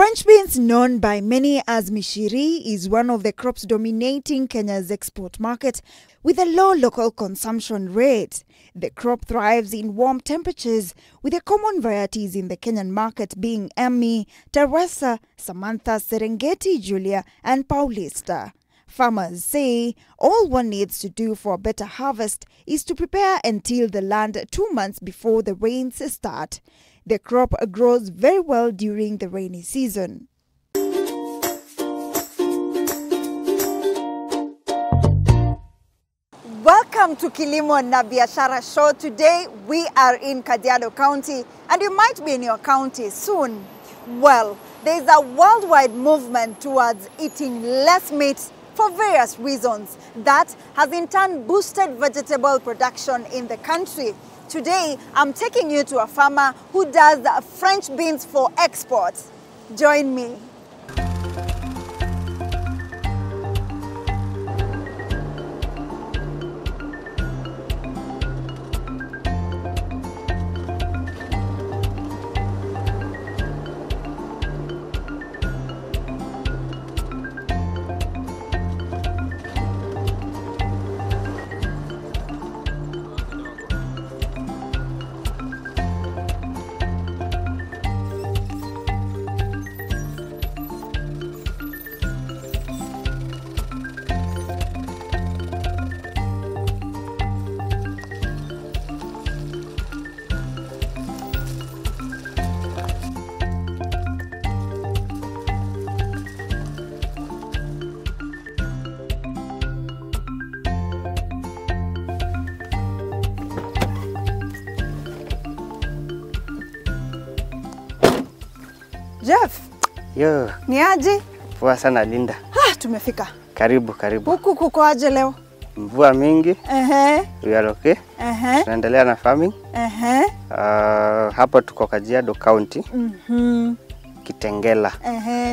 French beans, known by many as mishiri, is one of the crops dominating Kenya's export market with a low local consumption rate. The crop thrives in warm temperatures, with the common varieties in the Kenyan market being Emmy, Teresa, Samantha, Serengeti, Julia, and Paulista. Farmers say all one needs to do for a better harvest is to prepare and till the land 2 months before the rains start. The crop grows very well during the rainy season. Welcome to Kilimo Na Biashara show. Today we are in Kajiado County, and you might be in your county soon. Well, there is a worldwide movement towards eating less meat for various reasons. That has in turn boosted vegetable production in the country. Today, I'm taking you to a farmer who does French beans for export. Join me. Jeff. Yo. Ni aje? Poa sana Linda. Tumefika. Karibu, karibu. Huku kuko aje leo? Mvua mingi. We are okay. Tunaendelea na farming. Hapa tuko Kajiado County. Kitengela.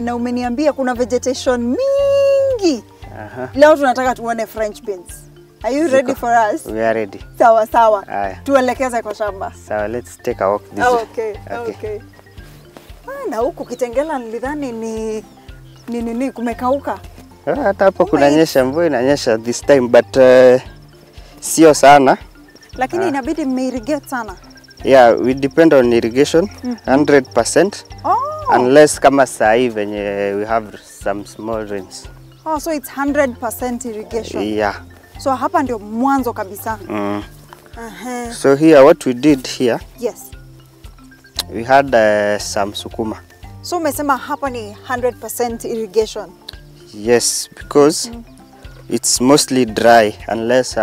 Na umeniambia kuna vegetation mingi. Leo tunataka tuone French beans. Are you ready for us? We are ready. Sawa sawa. Aya. Tuelekeze kwa shamba. Sawa, let's take a walk this way. Okay. Na huku Kitengela nilidhani ni kumekauka. Hata hapo kunanyesha, mvua inanyesha this time, but sio sana. Lakini inabidi irrigate sana. Yeah, we depend on irrigation 100%. Unless kama saa hii venye we have some small rains. So it's 100% irrigation. Yeah. So hapa ndio mwanzo kabisa. So here what we did here. Yes. We had some sukuma. So umesema hapa ni 100% irrigation? Yes, because it's mostly dry unless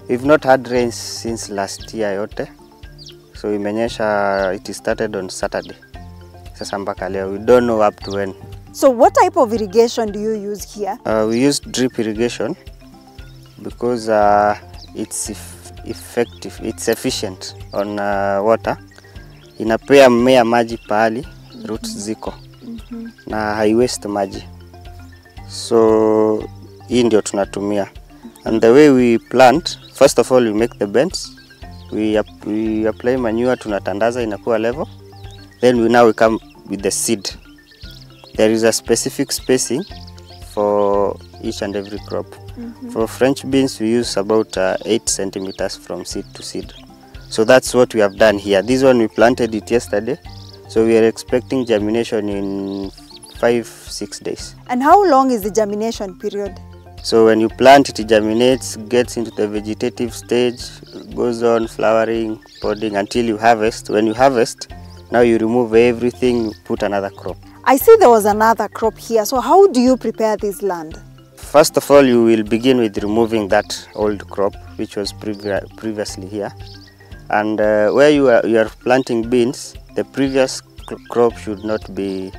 we've not had rains since last year yote. So imenyesha, it started on Saturday. Sasa mpaka leo, we don't know up to when. So what type of irrigation do you use here? We use drip irrigation because it's effective, it's efficient on water. Inapea mmea maji pahali roots ziko na hai waste maji. So hii ndio tunatumia. And the way we plant, first of all we make the beds. We apply manure, tunatandaza inakuwa level. Then we come with the seed. There is a specific spacing for each and every crop. For French beans we use about 8 centimeters from seed to seed. So that's what we have done here. This one we planted it yesterday. So we are expecting germination in 5-6 days. And how long is the germination period? So when you plant, it germinates, gets into the vegetative stage, goes on flowering, podding until you harvest. When you harvest, now you remove everything, put another crop. I see there was another crop here. So how do you prepare this land? First of all, you will begin with removing that old crop, which was previously here. And where you are planting beans, the previous crop should not be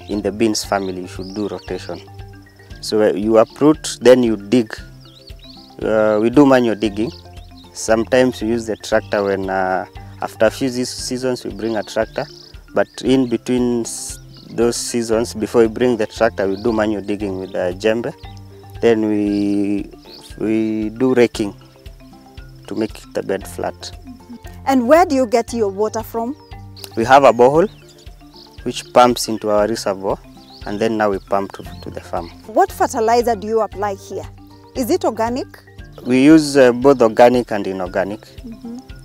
in the beans family. You should do rotation. So you uproot, then you dig. We do manual digging. Sometimes we use the tractor when after a few seasons we bring a tractor. But in between those seasons, before we bring the tractor, we do manual digging with the djembe. Then we do raking to make the bed flat. And where do you get your water from? We have a borehole. which pumps into our reservoir, and then now we pump to the farm. What fertilizer do you apply here? Is it organic? We use both organic and inorganic.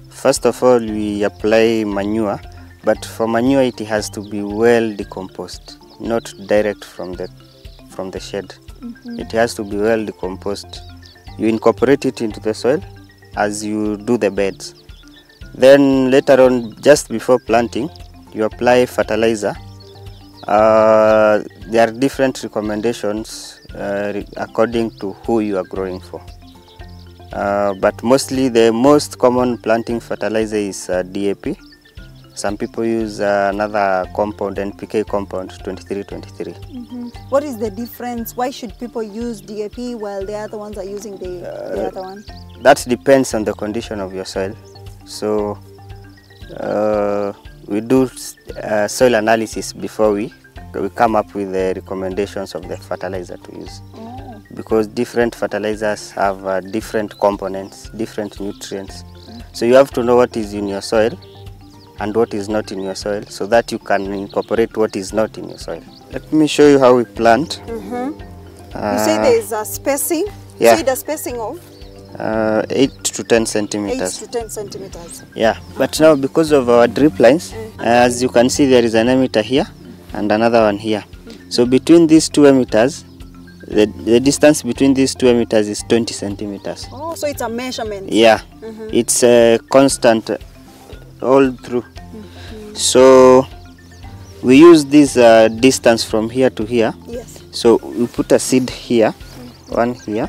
First of all, we apply manure, but for manure it has to be well decomposed, not direct from the shed. It has to be well decomposed. You incorporate it into the soil as you do the beds. Then later on, just before planting, you apply fertilizer. There are different recommendations according to who you are growing for. But mostly the most common planting fertilizer is DAP. Some people use another compound, NPK compound, 2323. What is the difference? Why should people use DAP while the other ones are using the other one? That depends on the condition of your soil. So we do soil analysis before we come up with the recommendations of the fertilizer to use. Because different fertilizers have different components, different nutrients. So you have to know what is in your soil and what is not in your soil, so that you can incorporate what is not in your soil. Let me show you how we plant. You say there is a spacing? Yeah. You say the spacing of? 8 to 10 centimeters. 8 to 10 centimeters. Yeah, but now because of our drip lines, as you can see, there is an emitter here and another one here. So between these two emitters, the distance between these two emitters is 20 centimeters. Oh, so it's a measurement. Yeah, it's a constant all through. So we use this distance from here to here. Yes. So we put a seed here, one here.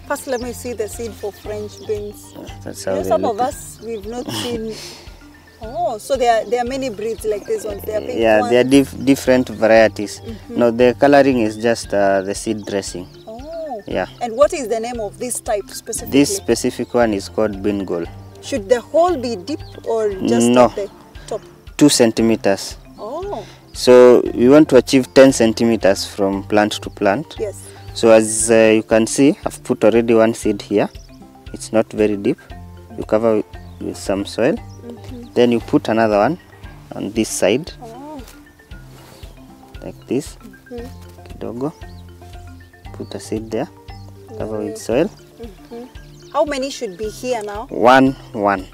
First, let me see the seed for French beans. That's how they Some look. of us, we've not seen. Oh, so there are many breeds like this one. There are pink Yeah, ones. there are different varieties. No, the coloring is just the seed dressing. Oh. Yeah. And what is the name of this type specifically? This specific one is called Bengal. Should the hole be deep or just No. at the top? 2 centimeters. Oh, So we want to achieve 10 centimeters from plant to plant. yes. So as you can see, I've put already one seed here. It's not very deep. You cover with some soil. Then you put another one on this side, like this. Kidogo. Put a seed there. Cover with soil. How many should be here now? 1, 1.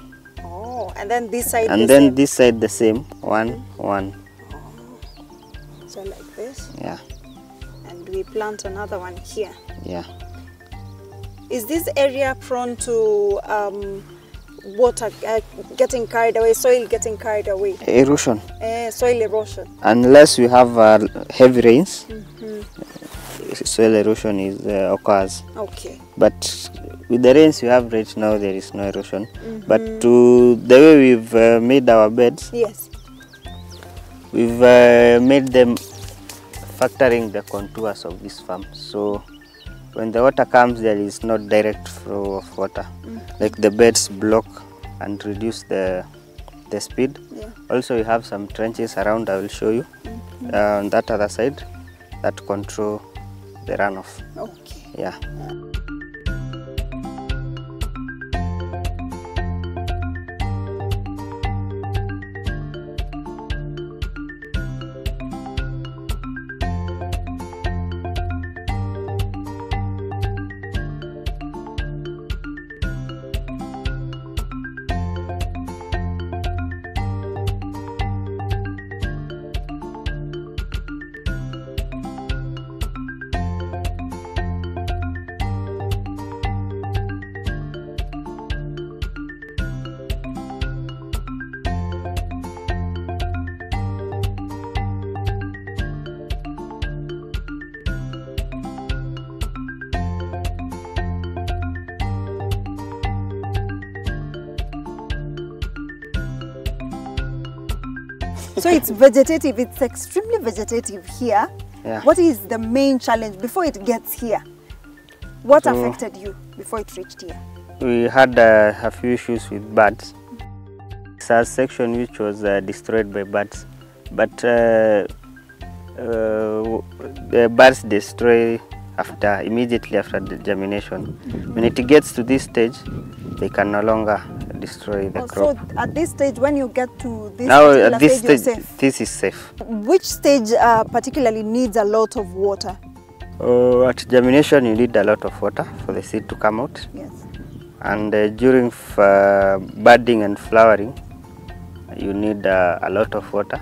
Oh, and then this side And the then same. this side the same. 1, 1. So like this. Yeah, And we plant another one here. yeah. Is this area prone to water getting carried away, soil getting carried away, Erosion. soil erosion? Unless we have heavy rains, soil erosion occurs. Okay. But with the rains we have right now, there is no erosion. But to the way we've made our beds, Yes. we've made them factoring the contours of this farm. So when the water comes, there is no direct flow of water. Like the beds block and reduce the speed. Yeah. Also, we have some trenches around. I will show you on that other side that control the runoff. Okay. Yeah. So it's vegetative, it's extremely vegetative here. Yeah. What is the main challenge before it gets here? What affected you before it reached here? We had a few issues with birds. It's a section which was destroyed by birds, but the birds destroy immediately after the germination. When it gets to this stage, they can no longer destroy the crop. So at this stage, when you get to this Now particular at this stage, you're stage, safe. this is safe. Which stage particularly needs a lot of water? At germination, you need a lot of water for the seed to come out. Yes. And during budding and flowering, you need a lot of water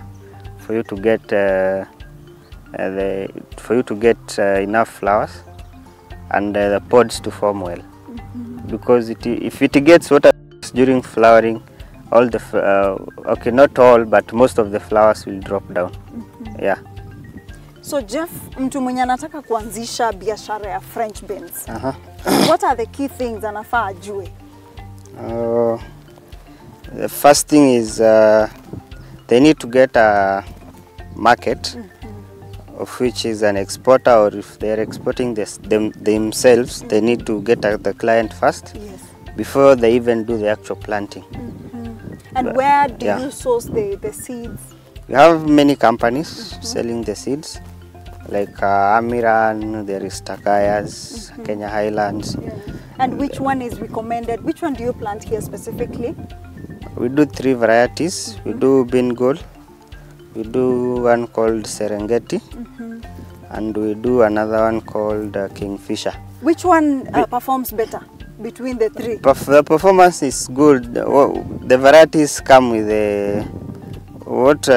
for you to get enough flowers and the pods to form well. Because if it gets water during flowering, all the okay, not all, but most of the flowers will drop down. Yeah. So Jeff, mtu mwenye anataka kuanzisha biashara ya French beans, what are the key things anafaa ajue? The first thing is they need to get a market, of which is an exporter, or if they are exporting themselves, they need to get the client first. Yes. Before they even do the actual planting. And where do you source the seeds? We have many companies selling the seeds, like Amiran, there is Takayas, Kenya Highlands. Yeah. And which one is recommended? Which one do you plant here specifically? We do 3 varieties. We do Bengal, we do one called Serengeti, and we do another one called Kingfisher. Which one performs better between the 3? The performance is good. The varieties come with what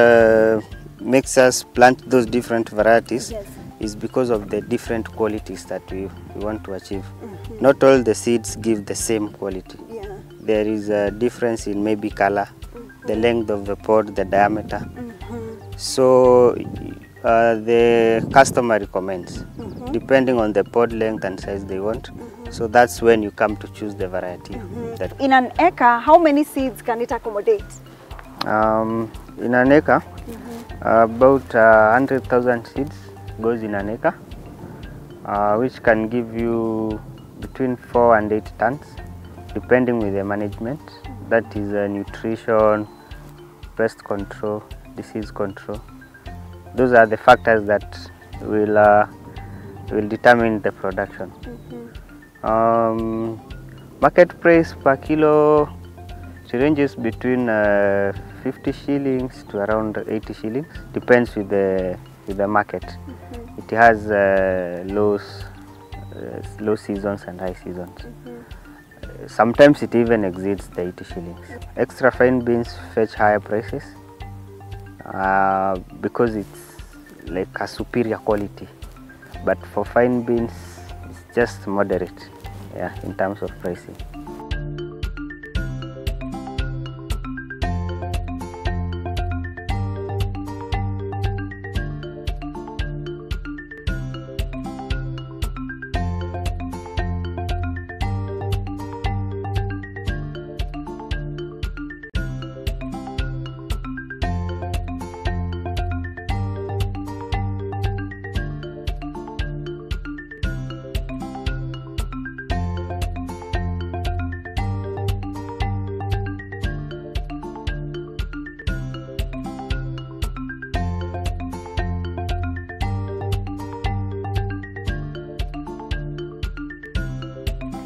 makes us plant those different varieties is because of the different qualities that we want to achieve. Not all the seeds give the same quality. Yeah. There is a difference in maybe color, the length of the pod, the diameter. So the customer recommends, depending on the pod length and size they want. So that's when you come to choose the variety. In an acre, how many seeds can it accommodate? In an acre, about 100,000 seeds goes in an acre, which can give you between 4 and 8 tons, depending with the management. That is nutrition, pest control, disease control. Those are the factors that will determine the production. Market price per kilo, it ranges between 50 shillings to around 80 shillings. Depends with the market. It has low seasons and high seasons. Sometimes it even exceeds the 80 shillings. Extra fine beans fetch higher prices because it's like a superior quality. But for fine beans, it's just moderate, yeah, in terms of pricing.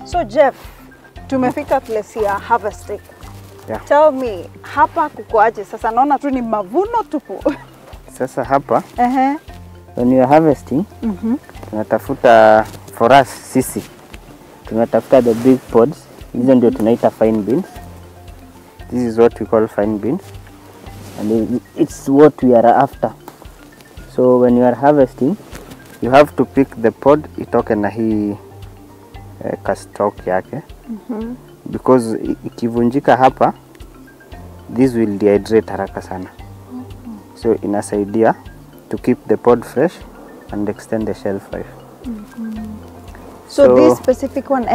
So Jeff, tumefika place ya harvesting. Yeah. Tell me, hapa kukoaje? Sasa naona tu ni mavuno tupu. Sasa hapa, when you are harvesting, tunatafuta, for us sisi, tunatafuta the big pods. Hizo ndio tunaita fine beans. This is what we call fine beans, and it's what we are after. So when you are harvesting, you have to pick the pod itoke na hii kastalk yake, because ikivunjika hapa, this will dehydrate haraka sana. So inasaidia to keep the pod fresh and extend the shelf life. So this specific one,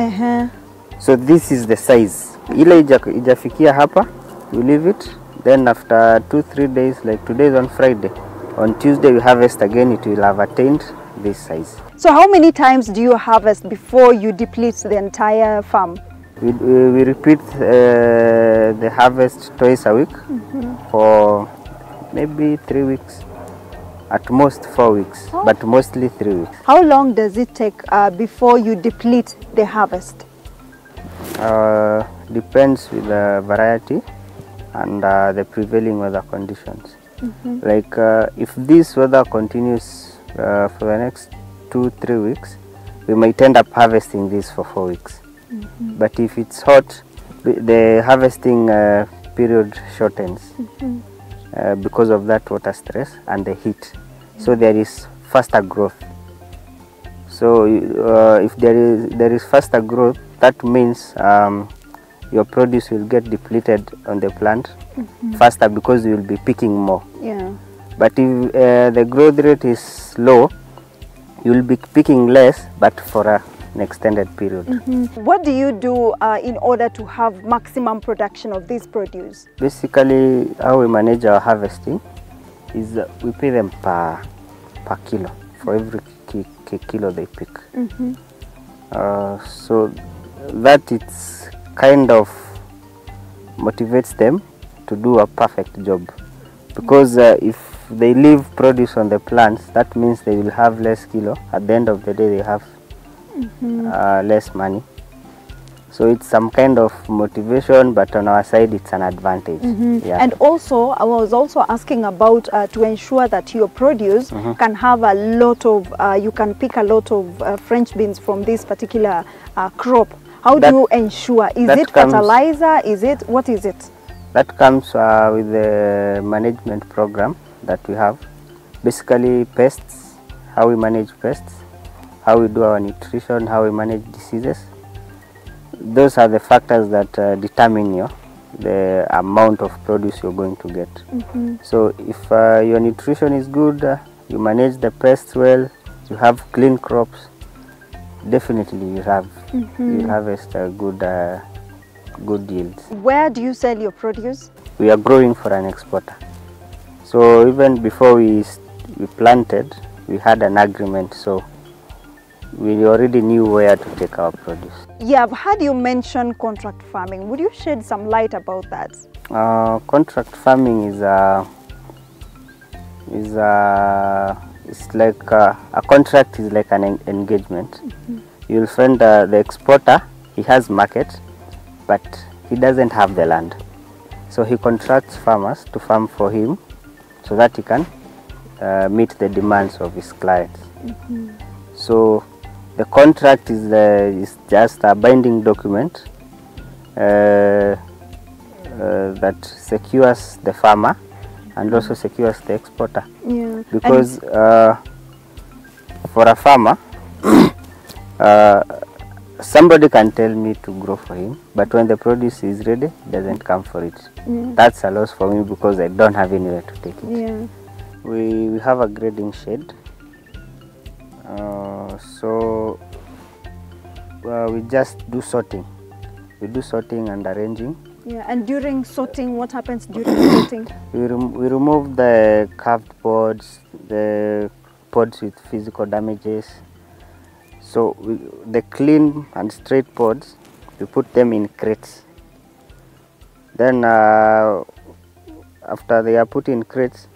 So this is the size. Ile ijafikia hapa, you leave it. Then after 2-3 days, like today is on Friday, on Tuesday we harvest again, it will have attained this size. So how many times do you harvest before you deplete the entire farm? We repeat the harvest twice a week for maybe 3 weeks, at most 4 weeks, but mostly 3 weeks. How long does it take before you deplete the harvest? depends with the variety and the prevailing weather conditions. Like if this weather continues for the next 2-3 weeks, we might end up harvesting this for 4 weeks. But if it's hot, the harvesting period shortens because of that water stress and the heat. So there is faster growth. So if there is faster growth, that means your produce will get depleted on the plant faster because you will be picking more. Yeah. But if the growth rate is low, you will be picking less, but for an extended period. What do you do in order to have maximum production of this produce? Basically, how we manage our harvesting is we pay them per kilo for every kilo they pick. So that it's kind of motivates them to do a perfect job, because if they leave produce on the plants, that means they will have less kilo. At the end of the day, they have less money. So it's some kind of motivation, but on our side it's an advantage. Yeah. And also, I was also asking about to ensure that your produce can have a lot of, you can pick a lot of French beans from this particular crop. How do you ensure? Is it fertilizer? Is it, what is it? That comes with the management program that we have. Basically pests, how we manage pests, how we do our nutrition, how we manage diseases. Those are the factors that determine the amount of produce you're going to get. So if your nutrition is good, you manage the pests well, you have clean crops, definitely you harvest good yields. Where do you sell your produce? We are growing for an exporter. So even before we planted, we had an agreement. So we already knew where to take our produce. Yeah, I've heard you mention contract farming. Would you shed some light about that? Contract farming is it's like a contract is like an engagement. You'll find the exporter, he has market, but he doesn't have the land. So he contracts farmers to farm for him so that he can meet the demands of his clients. So the contract is just a binding document that secures the farmer and also secures the exporter. Yeah. Because for a farmer, somebody can tell me to grow for him, but when the produce is ready, he doesn't come for it. That's a loss for me because I don't have anywhere to take it. Yeah. We have a grading shed. So we just do sorting. We do sorting and arranging. Yeah, and during sorting, what happens during sorting? We remove the curved pods, the pods with physical damages. So the clean and straight pods, we put them in crates. Then after they are put in crates,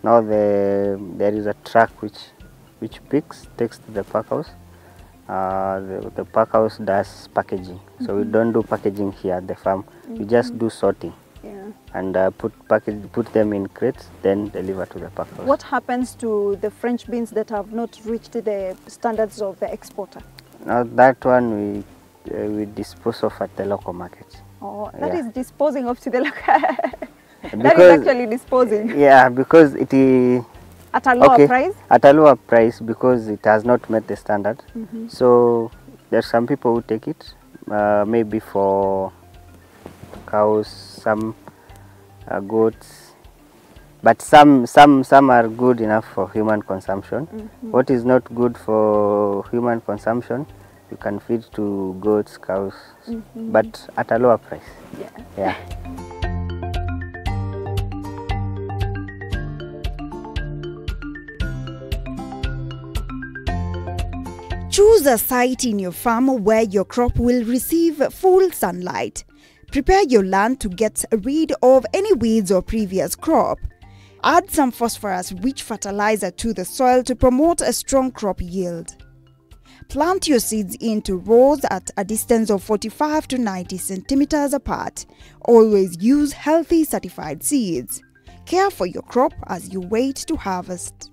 now there is a truck which takes to the pack house. The pack house does packaging. So we don't do packaging here at the farm. We just do sorting. Yeah. And put them in crates, then deliver to the pack house. What happens to the French beans that have not reached the standards of the exporter? Now that one we dispose of at the local market. Oh, that is disposing of to the local. That Because, is actually disposing. Yeah, because it is At a lower price? At a lower price because it has not met the standard. So there's some people who take it, maybe for cows, some goats, but some are good enough for human consumption. What is not good for human consumption, you can feed to goats, cows, but at a lower price. Yeah. Choose a site in your farm where your crop will receive full sunlight. Prepare your land to get rid of any weeds or previous crop. Add some phosphorus-rich fertilizer to the soil to promote a strong crop yield. Plant your seeds into rows at a distance of 45 to 90 centimeters apart. Always use healthy certified seeds. Care for your crop as you wait to harvest.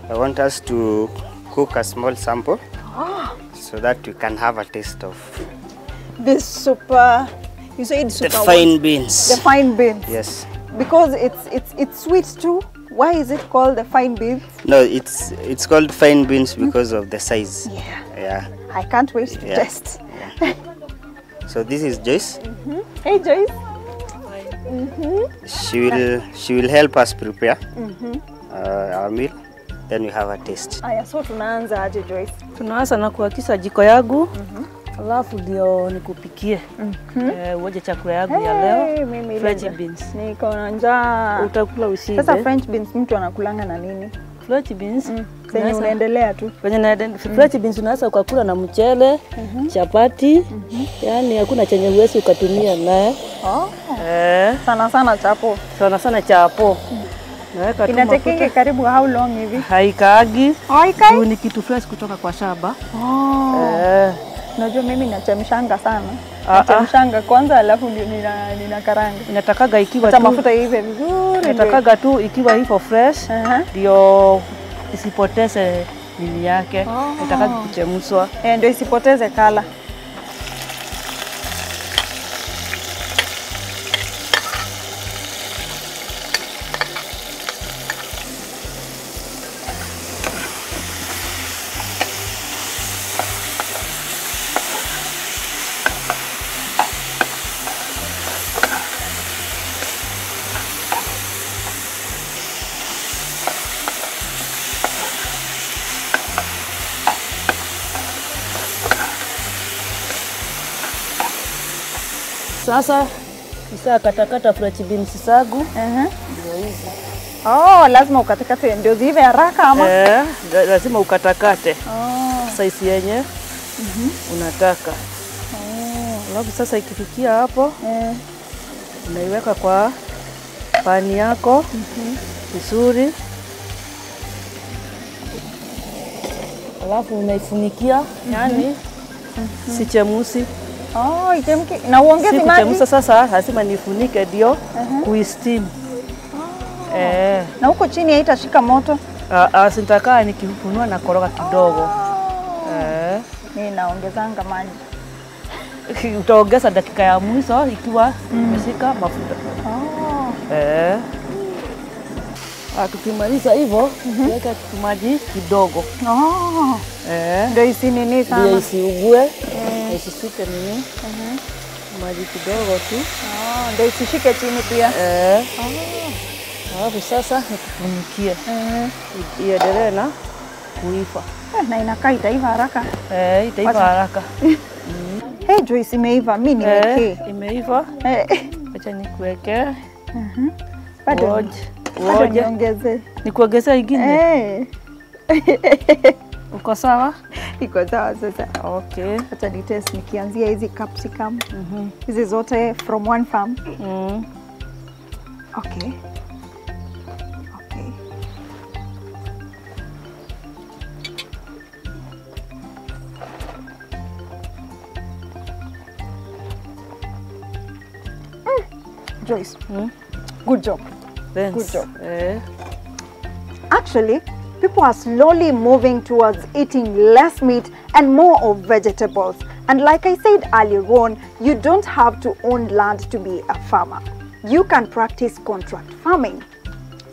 I want us to cook a small sample so that we can have a taste of This super, you said the super fine beans. The fine beans. Yes. Because it's sweet too. Why is it called the fine beans? No, it's called fine beans because of the size. Yeah. I can't wait to Yeah. test. Yeah. So this is Joyce. Hey Joyce. She will help us prepare our meal. Then we have a taste. Aya, so tunaanza aje Joyce? Tunaanza na kuhakisha jiko yangu. Alafu ndio nikupikie. Uoje chakula yangu ya leo. French beans. Niko na njaa. Utakula ushibe. Sasa French beans mtu anakulanga na nini? French beans. Kwenye unaendelea tu. French beans unaweza ukakula na mchele, chapati. Yaani hakuna chenye uwezi ukatumia naye. Sana sana chapo. Sana sana chapo. Naweka tu Inatekenge karibu how long hivi? Haikaagi. Haikai? Ni kitu fresh kutoka kwa shamba. Unajua mimi nachemshanga sana. Nachemshanga kwanza alafu ndio ninakaranga. Inatakaga ikiwa hata tu mafuta ive vizuri. Inatakaga tu ikiwa hivyo fresh ndio isipoteze nini yake. Itakaga kuchemshwa. Ndio isipoteze kala. Sasa kisha katakata French beans zangu. Ndio hizi. Lazima ukatakate ndio zive haraka ama? Lazima ukatakate. Size yenye unataka. Alafu sasa ikifikia hapo unaiweka kwa pani yako vizuri. Alafu unaifunikia yani sichemusi. Ichemke na uongeze maji. Sichemusa sasa lazima nifunike ndio kuisteam. Na huko chini haitashika moto. Sitakaa nikifunua na koroga kidogo. Mimi naongezanga maji. Utaongeza dakika ya mwisho ikiwa umeshika mafuta. Tukimaliza hivyo weka maji kidogo. Ndio isinini sana. Ndio isiugue. Isishike nini? Maji kidogo tu. Ndio isishike chini pia. Alafu sasa nikufunikie. Iendelee na kuiva. Na inakaa itaiva haraka. Itaiva haraka. Hey Joyce, imeiva. Mimi niwekee. Imeiva. Acha nikuwekee. Bado niongeze. Nikuongezea ingine? Uko sawa? Iko sawa sasa. Okay. Acha ni test nikianzia hizi capsicum. Hizi zote from one farm. Okay. Joyce, good job. Thanks. Good job. Actually, people are slowly moving towards eating less meat and more of vegetables. And like I said earlier on, you don't have to own land to be a farmer. You can practice contract farming.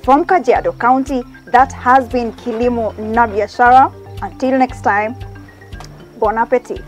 From Kajiado County, that has been Kilimo Na Biashara. Until next time, bon appetit.